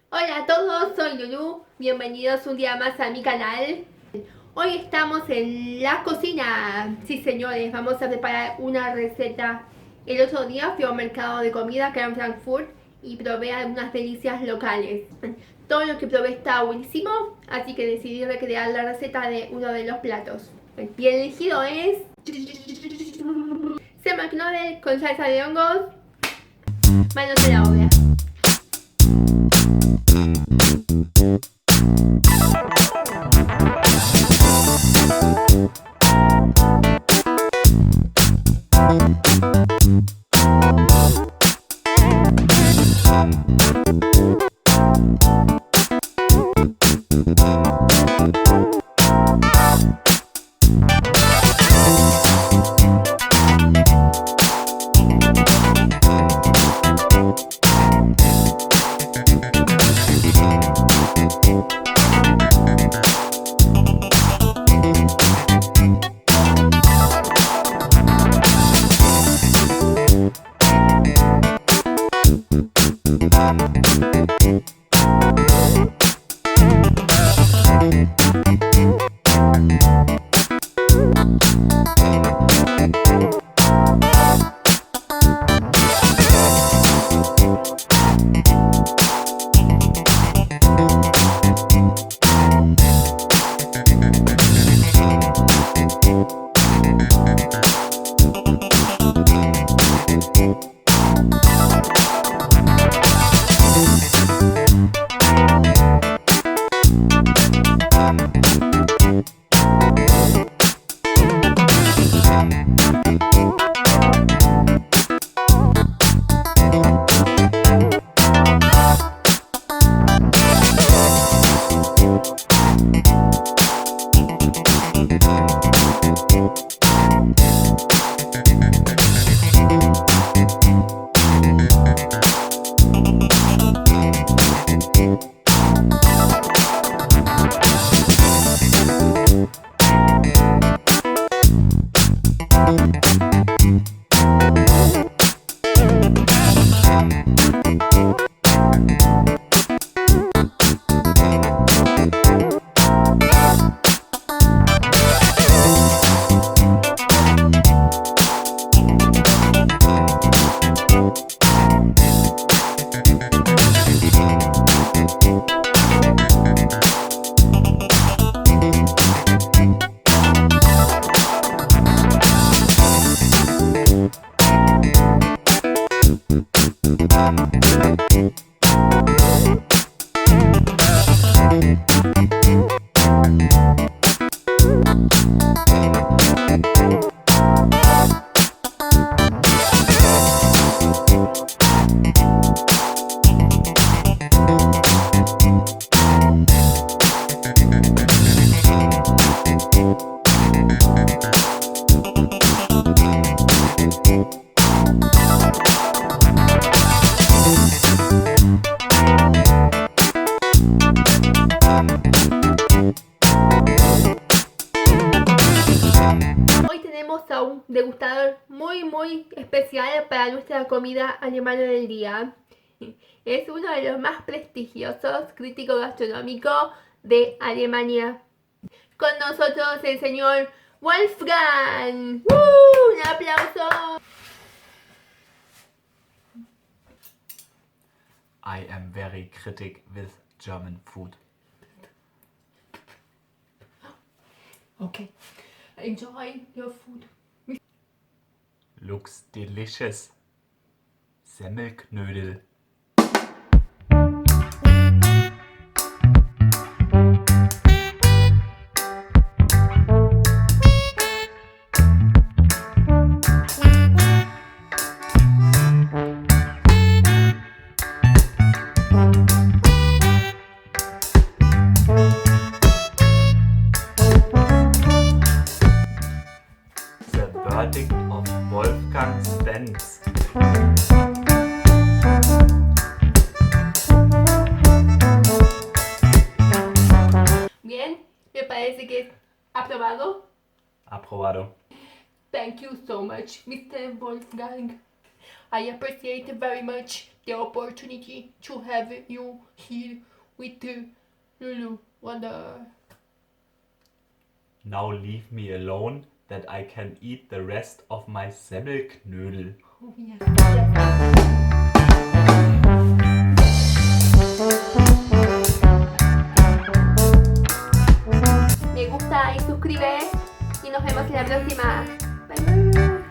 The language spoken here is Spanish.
Hola a todos, soy Lulu, bienvenidos un día más a mi canal. Hoy estamos en la cocina, sí señores, vamos a preparar una receta. El otro día fui a un mercado de comida acá en Frankfurt y probé algunas delicias locales. Todo lo que probé estaba buenísimo, así que decidí recrear la receta de uno de los platos. Y el elegido es semacnodel con salsa de hongos. Manos a la obra. Hoy tenemos a un degustador muy especial para nuestra comida alemana del día. Es uno de los más prestigiosos críticos gastronómicos de Alemania. Con nosotros el señor Wolfgang. ¡Un aplauso! I am very critic with German food. Okay, enjoy your food. Looks delicious. Semmelknödel. The verdict of Wolfgang Stenz. Bien, me parece que es aprobado. Aprobado. Thank you so much, Mr. Wolfgang. I appreciate very much the opportunity to have you here with Lulu. Wonder. Now leave me alone that I can eat the rest of my Semmelknödel. Oh, yes. Yes. Me gusta y suscribe y nos vemos en la próxima. Bye bye.